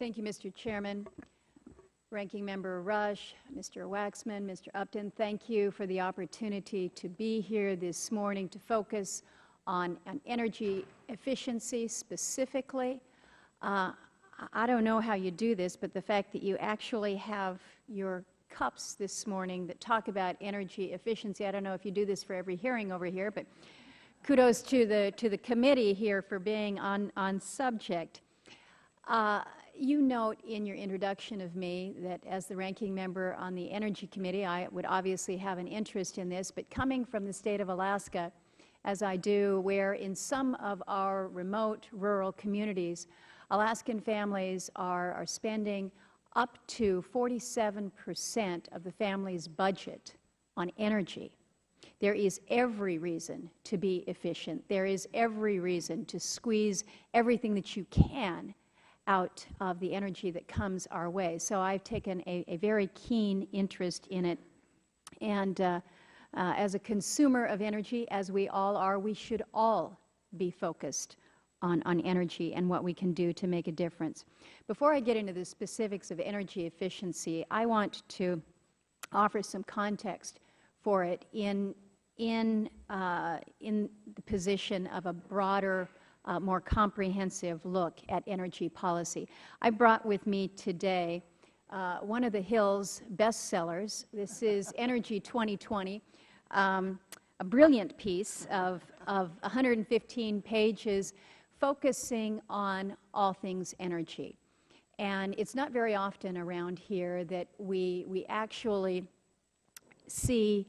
Thank you, Mr. Chairman. Ranking Member Rush, Mr. Waxman, Mr. Upton, thank you for the opportunity to be here this morning to focus on energy efficiency specifically. I don't know how you do this, but the fact that you actually have your cups this morning that talk about energy efficiency, I don't know if you do this for every hearing over here, but kudos to the committee here for being on subject. You note in your introduction of me that as the ranking member on the Energy Committee, I would obviously have an interest in this, but coming from the state of Alaska, as I do, where in some of our remote rural communities, Alaskan families are spending up to 47% of the family's budget on energy. There is every reason to be efficient. There is every reason to squeeze everything that you can out of the energy that comes our way. So I've taken a very keen interest in it. And as a consumer of energy, as we all are, we should all be focused on energy and what we can do to make a difference. Before I get into the specifics of energy efficiency, I want to offer some context for it in the position of a broader, more comprehensive look at energy policy. I brought with me today one of the Hill's bestsellers. This is Energy 2020, a brilliant piece of 115 pages focusing on all things energy. And it's not very often around here that we actually see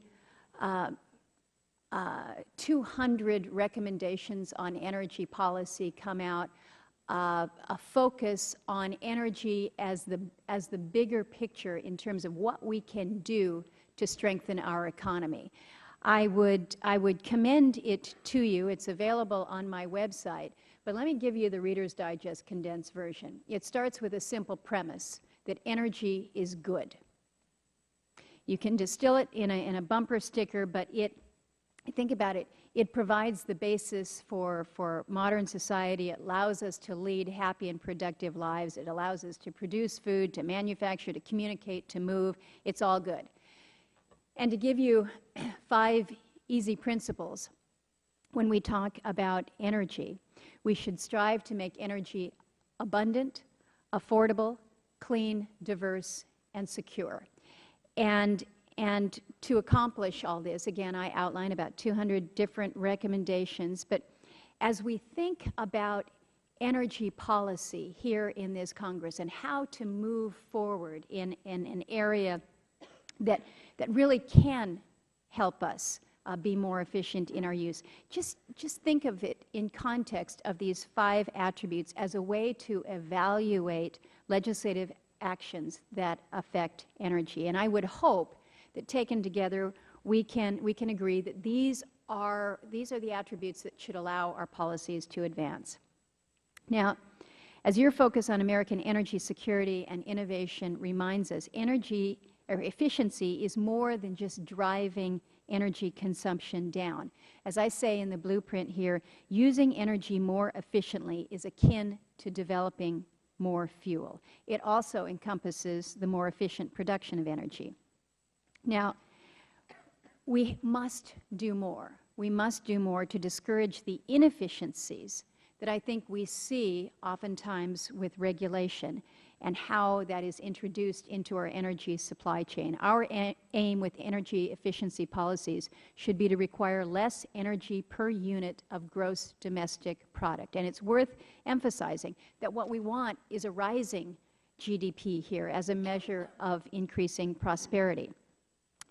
200 recommendations on energy policy come out, a focus on energy as the bigger picture in terms of what we can do to strengthen our economy. I would commend it to you. It's available on my website. But let me give you the Reader's Digest condensed version. It starts with a simple premise that energy is good. You can distill it in a bumper sticker, but think about it, it provides the basis for modern society. It allows us to lead happy and productive lives. It allows us to produce food, to manufacture, to communicate, to move. It's all good. And to give you 5 easy principles, when we talk about energy, we should strive to make energy abundant, affordable, clean, diverse, and secure. And to accomplish all this, again, I outline about 200 different recommendations, but as we think about energy policy here in this Congress and how to move forward in an area that really can help us be more efficient in our use, just think of it in context of these 5 attributes as a way to evaluate legislative actions that affect energy. And I would hope that taken together, we can agree that these are the attributes that should allow our policies to advance. Now, as your focus on American energy security and innovation reminds us, energy or efficiency is more than just driving energy consumption down. As I say in the blueprint here, using energy more efficiently is akin to developing more fuel. It also encompasses the more efficient production of energy. Now, we must do more. We must do more to discourage the inefficiencies that I think we see oftentimes with regulation and how that is introduced into our energy supply chain. Our aim with energy efficiency policies should be to require less energy per unit of gross domestic product. And it's worth emphasizing that what we want is a rising GDP here as a measure of increasing prosperity.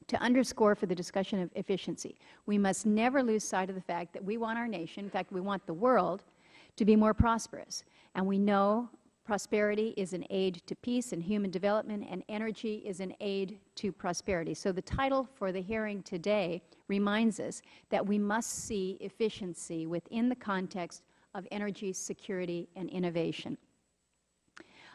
To underscore for the discussion of efficiency, we must never lose sight of the fact that we want our nation, in fact, we want the world, to be more prosperous. And we know prosperity is an aid to peace and human development, and energy is an aid to prosperity. So the title for the hearing today reminds us that we must see efficiency within the context of energy security and innovation.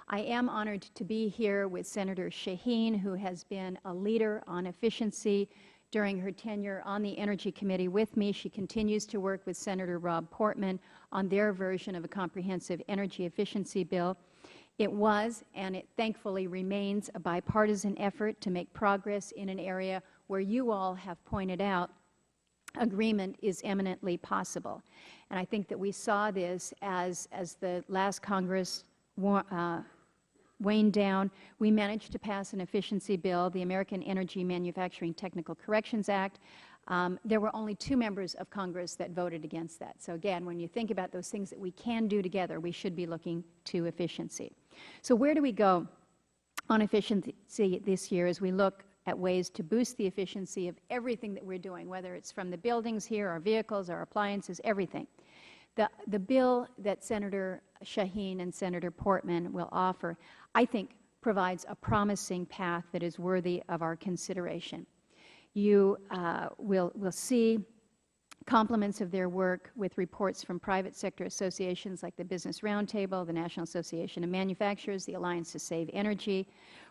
I am honored to be here with Senator Shaheen, who has been a leader on efficiency during her tenure on the Energy Committee with me. She continues to work with Senator Rob Portman on their version of a comprehensive energy efficiency bill. It was, and it thankfully remains, a bipartisan effort to make progress in an area where you all have pointed out agreement is eminently possible. And I think that we saw this as the last Congress waned down. We managed to pass an efficiency bill, the American Energy Manufacturing Technical Corrections Act. There were only 2 members of Congress that voted against that. So again, when you think about those things that we can do together, we should be looking to efficiency. So where do we go on efficiency this year as we look at ways to boost the efficiency of everything that we're doing, whether it's from the buildings here, our vehicles, our appliances, everything? The bill that Senator Shaheen and Senator Portman will offer, I think, provides a promising path that is worthy of our consideration. You will see complements of their work with reports from private sector associations like the Business Roundtable, the National Association of Manufacturers, the Alliance to Save Energy.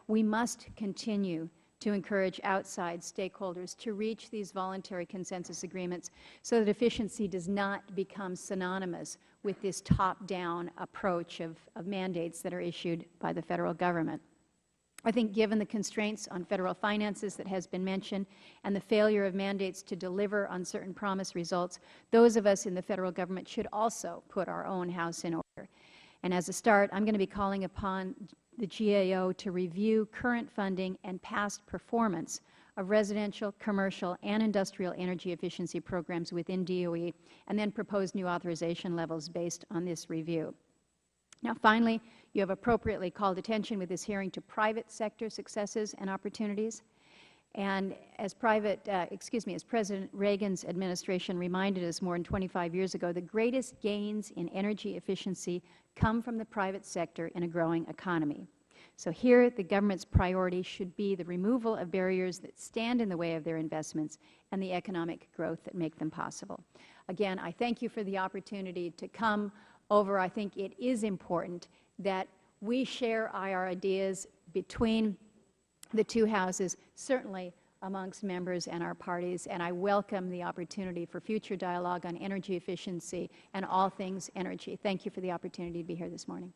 We must continue to encourage outside stakeholders to reach these voluntary consensus agreements so that efficiency does not become synonymous with this top-down approach of mandates that are issued by the Federal Government. I think given the constraints on Federal finances that has been mentioned and the failure of mandates to deliver on certain promised results, those of us in the Federal Government should also put our own house in order. And as a start, I'm going to be calling upon the GAO to review current funding and past performance of residential, commercial, and industrial energy efficiency programs within DOE, and then propose new authorization levels based on this review. Now, finally, you have appropriately called attention with this hearing to private sector successes and opportunities. And as President Reagan's administration reminded us more than 25 years ago, the greatest gains in energy efficiency come from the private sector in a growing economy. So here, the government's priority should be the removal of barriers that stand in the way of their investments and the economic growth that make them possible. Again, I thank you for the opportunity to come over. I think it is important that we share our ideas between the 2 houses, certainly amongst members and our parties, and I welcome the opportunity for future dialogue on energy efficiency and all things energy. Thank you for the opportunity to be here this morning.